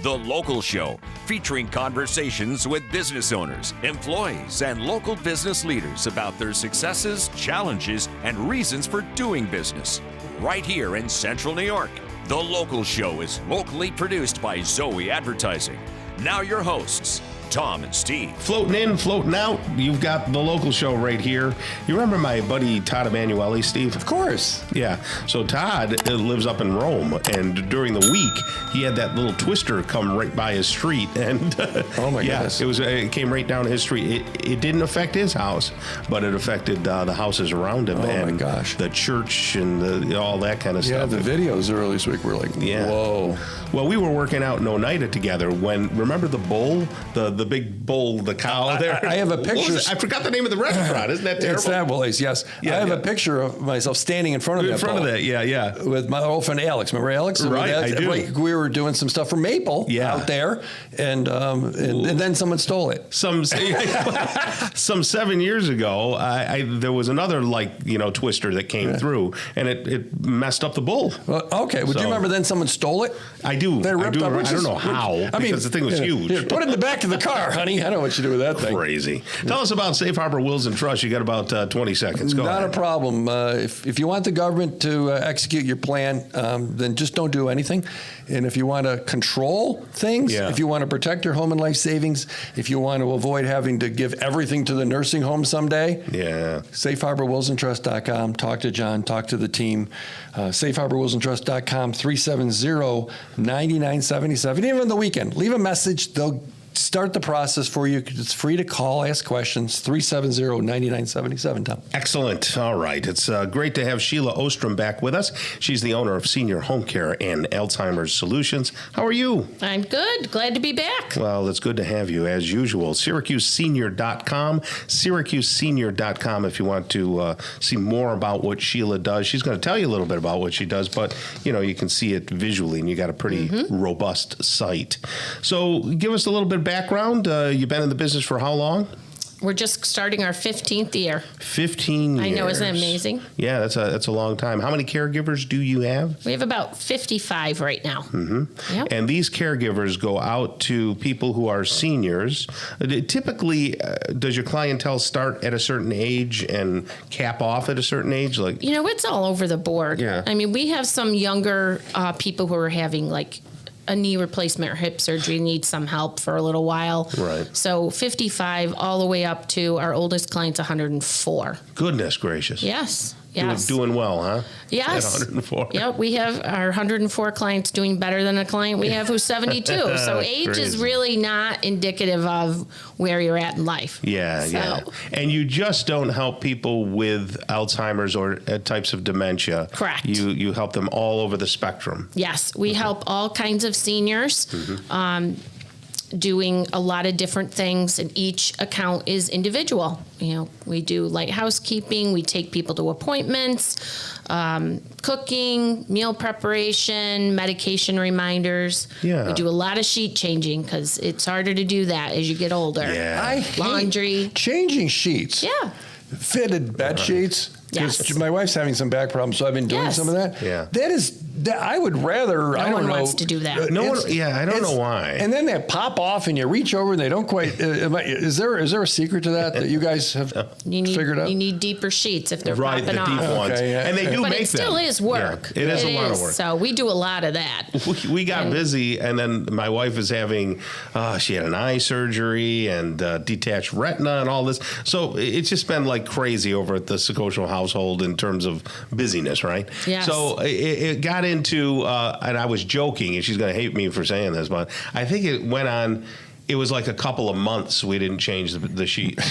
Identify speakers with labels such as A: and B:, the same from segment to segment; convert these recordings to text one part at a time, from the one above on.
A: The Local Show, featuring conversations with business owners, employees, and local business leaders about their successes, challenges, and reasons for doing business. Right here in Central New York. The Local Show is locally produced by Zoey Advertising. Now your hosts, Tom and Steve.
B: Floating in, floating out. You've got The Local Show right here. You remember my buddy Todd Emanuele, Steve?
C: Of course.
B: Yeah. So Todd lives up in Rome, and during the week, he had that little twister come right by his street, and
C: oh my goodness,
B: it came right down his street. It didn't affect his house, but it affected the houses around him.
C: Oh
B: and
C: my gosh,
B: the church and all that kind of stuff.
C: Yeah, the videos earlier this week were like, whoa.
B: Well, we were working out in Oneida together when, remember the bull, the big bull, the cow there?
C: I have a picture.
B: I forgot the name of the restaurant. Isn't that terrible?
C: It's that place, yes. Yeah, I have a picture of myself standing in front of that.
B: Yeah.
C: With my old friend Alex. Remember Alex?
B: Right, I do.
C: We were doing some stuff for Maple out there, and then someone stole it.
B: Some 7 years ago, there was another twister that came through, and it messed up the bull.
C: Well, okay. Would you remember then someone stole it?
B: I do.
C: They ripped up.
B: I don't know how, because the thing was huge.
C: Here, put it in the back of the car, honey. I don't know what you do with that thing.
B: Crazy. Tell us about Safe Harbor Wills and Trust. You got about 20 seconds. Go ahead.
C: Not a problem. If you want the government to execute your plan, then just don't do anything. And if you want to control things, if you want to protect your home and life savings, if you want to avoid having to give everything to the nursing home someday, SafeHarborWillsandTrust.com. Talk to John. Talk to the team. SafeHarborWillsandTrust.com. 370-9977. Even on the weekend, leave a message. They'll start the process for you. It's free to call, ask questions. 370-9977, Tom.
B: Excellent. All right. It's great to have Sheila Ohstrom back with us. She's the owner of Senior Home Care and Alzheimer's Solutions. How are you?
D: I'm good. Glad to be back.
B: Well, it's good to have you, as usual. SyracuseSenior.com. SyracuseSenior.com if you want to see more about what Sheila does. She's going to tell you a little bit about what she does, but, you can see it visually, and you got a pretty robust site. So give us a little bit of background. You've been in the business for how long?
D: We're just starting our 15th year.
B: 15 years.
D: I know, isn't that amazing?
B: Yeah, that's a long time. How many caregivers do you have?
D: We have about 55 right now.
B: Mm-hmm. Yep. And these caregivers go out to people who are seniors. Typically, does your clientele start at a certain age and cap off at a certain age?
D: It's all over the board.
B: Yeah.
D: I mean, we have some younger people who are having a knee replacement or hip surgery, need some help for a little while.
B: Right.
D: So 55 all the way up to our oldest client's 104.
B: Goodness gracious.
D: Yes.
B: Doing well, huh?
D: Yes.
B: At 104.
D: Yep. We have our 104 clients doing better than a client we have who's 72. So age is really not indicative of where you're at in life.
B: Yeah. And you just don't help people with Alzheimer's or types of dementia.
D: Correct.
B: You help them all over the spectrum.
D: Yes. We help all kinds of seniors. Doing a lot of different things, and each account is individual. We do light housekeeping, we take people to appointments, cooking, meal preparation, medication reminders.
B: Yeah.
D: We do a lot of sheet changing because it's harder to do that as you get older.
B: Yeah.
C: I hate
D: laundry.
C: changing sheets.
D: Yeah.
C: Fitted bed sheets.
D: Yes.
C: My wife's having some back problems, so I've been doing some of that.
B: Yeah.
C: I would rather.
D: No one wants to do that.
B: No one. Yeah, I don't know why.
C: And then they pop off, and you reach over, and they don't quite. Is there a secret to that you guys have figured out?
D: You need deeper sheets if they're
B: popping
D: off.
B: Deep ones.
C: Okay, yeah.
B: And they do
D: but
B: make them.
D: it still is work.
B: Yeah, it is a lot of work.
D: So we do a lot of that.
B: We got busy, and then my wife is having. She had an eye surgery and detached retina and all this. So it's just been like crazy over at the Soccocio household in terms of busyness, right?
D: Yes.
B: So it got into, and I was joking, and she's going to hate me for saying this, but I think it went on. It was like a couple of months we didn't change the sheets,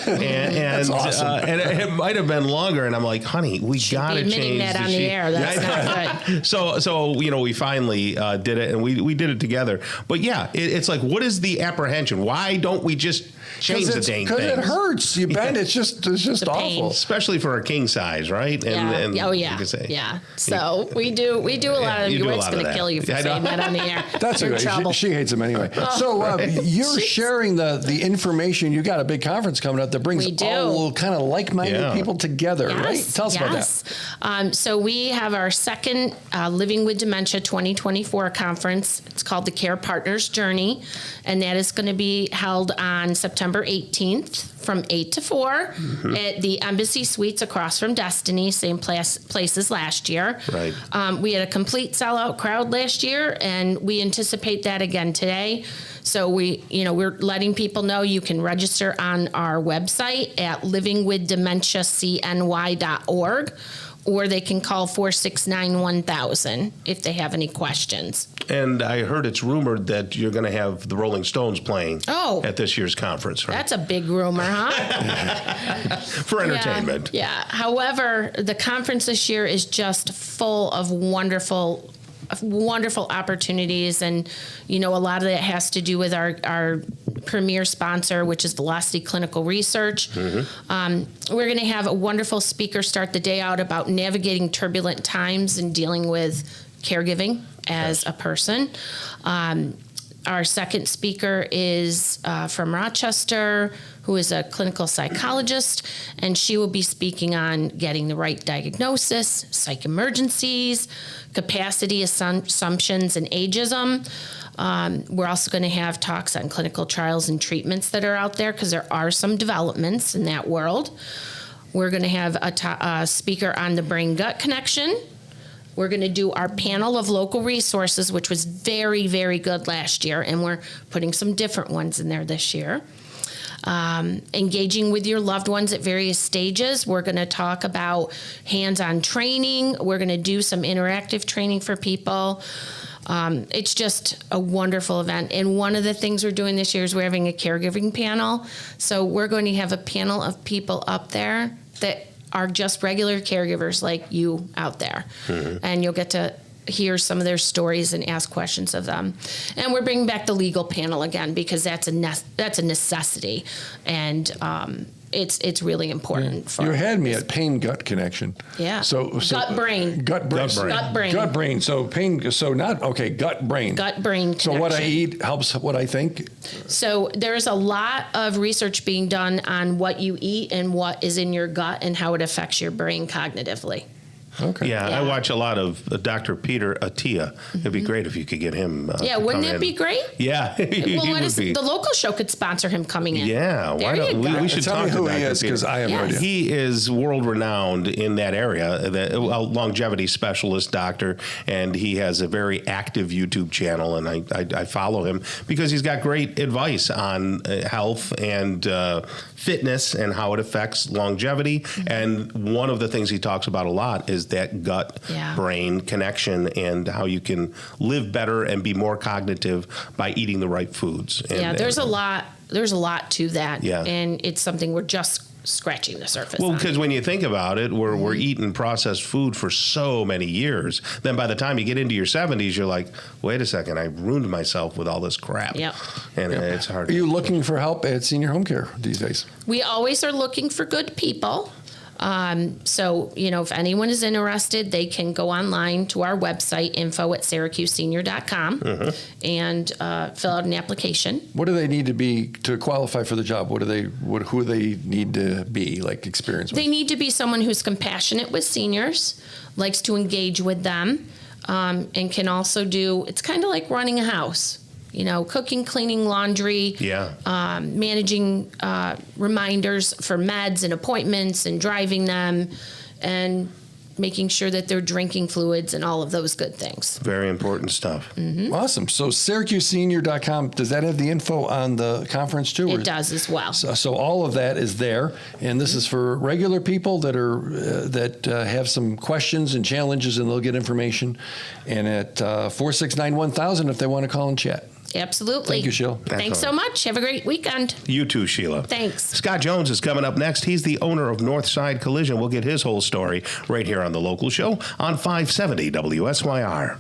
B: and
C: That's awesome.
B: And it might have been longer. And I'm like, honey, we got to change
D: that
B: the
D: on
B: sheet.
D: the air. That's not good.
B: So we finally did it, and we did it together. But yeah, it's like, what is the apprehension? Why don't we just change the dang thing?
C: Because it hurts. You bend. It's just awful.
B: Especially for a king size, right? And
D: oh yeah.
B: You can say,
D: yeah. So we do a lot of. Your wife's going to kill you for saying that on the air.
C: That's
D: You're
C: okay.
D: in trouble.
C: She hates him anyway. So you're sharing the information. You got a big conference coming up that brings all kind of like-minded people together, right? Tell us about that.
D: So we have our second Living with Dementia 2024 conference. It's called the Care Partners Journey, and that is going to be held on September 18th from 8 to 4 at the Embassy Suites across from Destiny, same place as last year.
B: Right.
D: We had a complete sellout crowd last year, and we anticipate that again today. So we're letting people know you can register on our website at livingwithdementiacny.org, or they can call 469-1000 if they have any questions.
B: And I heard it's rumored that you're going to have the Rolling Stones playing at this year's conference, right?
D: That's a big rumor, huh?
B: For entertainment.
D: Yeah. However, the conference this year is just full of wonderful opportunities, and a lot of that has to do with our premier sponsor, which is Velocity Clinical Research. We're going to have a wonderful speaker start the day out about navigating turbulent times and dealing with caregiving as a person. Our second speaker is from Rochester, who is a clinical psychologist, and she will be speaking on getting the right diagnosis, psych emergencies, capacity assumptions, and ageism. We're also going to have talks on clinical trials and treatments that are out there, because there are some developments in that world. We're going to have a speaker on the brain-gut connection. We're going to do our panel of local resources, which was very, very good last year, and we're putting some different ones in there this year. Engaging with your loved ones at various stages. We're going to talk about hands-on training. We're going to do some interactive training for people. It's just a wonderful event. And one of the things we're doing this year is we're having a caregiving panel. So we're going to have a panel of people up there that are just regular caregivers like you out there. And you'll get to hear some of their stories and ask questions of them. And we're bringing back the legal panel again, because that's a necessity. And it's really important.
C: You had me at pain-gut connection.
D: Yeah.
C: So
D: gut-brain.
C: Gut-brain. So pain. So not okay. Gut-brain.
D: Gut-brain connection.
C: So what I eat helps what I think.
D: So there's a lot of research being done on what you eat and what is in your gut and how it affects your brain cognitively.
C: Okay.
B: Yeah, I watch a lot of Dr. Peter Attia. It'd be great if you could get him.
D: Wouldn't it be great?
B: Yeah.
D: The local show could sponsor him coming in.
B: Yeah, why don't we should
C: tell
B: talk
C: me who
B: to
C: he is, because I have no idea.
B: He is world renowned in that area, a longevity specialist doctor, and he has a very active YouTube channel, and I follow him because he's got great advice on health and fitness and how it affects longevity. And one of the things he talks about a lot is that gut-brain connection and how you can live better and be more cognitive by eating the right foods.
D: There's a lot to that.
B: Yeah.
D: And it's something we're just scratching the surface on.
B: Well, because when you think about it, we're eating processed food for so many years. Then by the time you get into your 70s, you're like, wait a second, I ruined myself with all this crap.
D: Yep.
B: And it's hard.
C: Are you looking for help at senior home care these days?
D: We always are looking for good people. So, if anyone is interested, they can go online to our website, info@syracusesenior.com, and fill out an application.
C: What do they need to be to qualify for the job? Who do they need to be, like, experience-wise?
D: They need to be someone who's compassionate with seniors, likes to engage with them, and can also it's kind of like running a house. Cooking, cleaning, laundry, managing reminders for meds and appointments and driving them, and making sure that they're drinking fluids and all of those good things.
B: Very important stuff.
C: Awesome. So SyracuseSenior.com, does that have the info on the conference too?
D: It does as well.
C: So all of that is there, and this is for regular people that have some questions and challenges, and they'll get information. And at 469-1000 if they want to call and chat.
D: Absolutely.
C: Thank you, Sheila.
D: Thanks so much. Have a great weekend.
B: You too, Sheila.
D: Thanks.
B: Scott Jones is coming up next. He's the owner of Northside Collision. We'll get his whole story right here on The Local Show on 570 WSYR.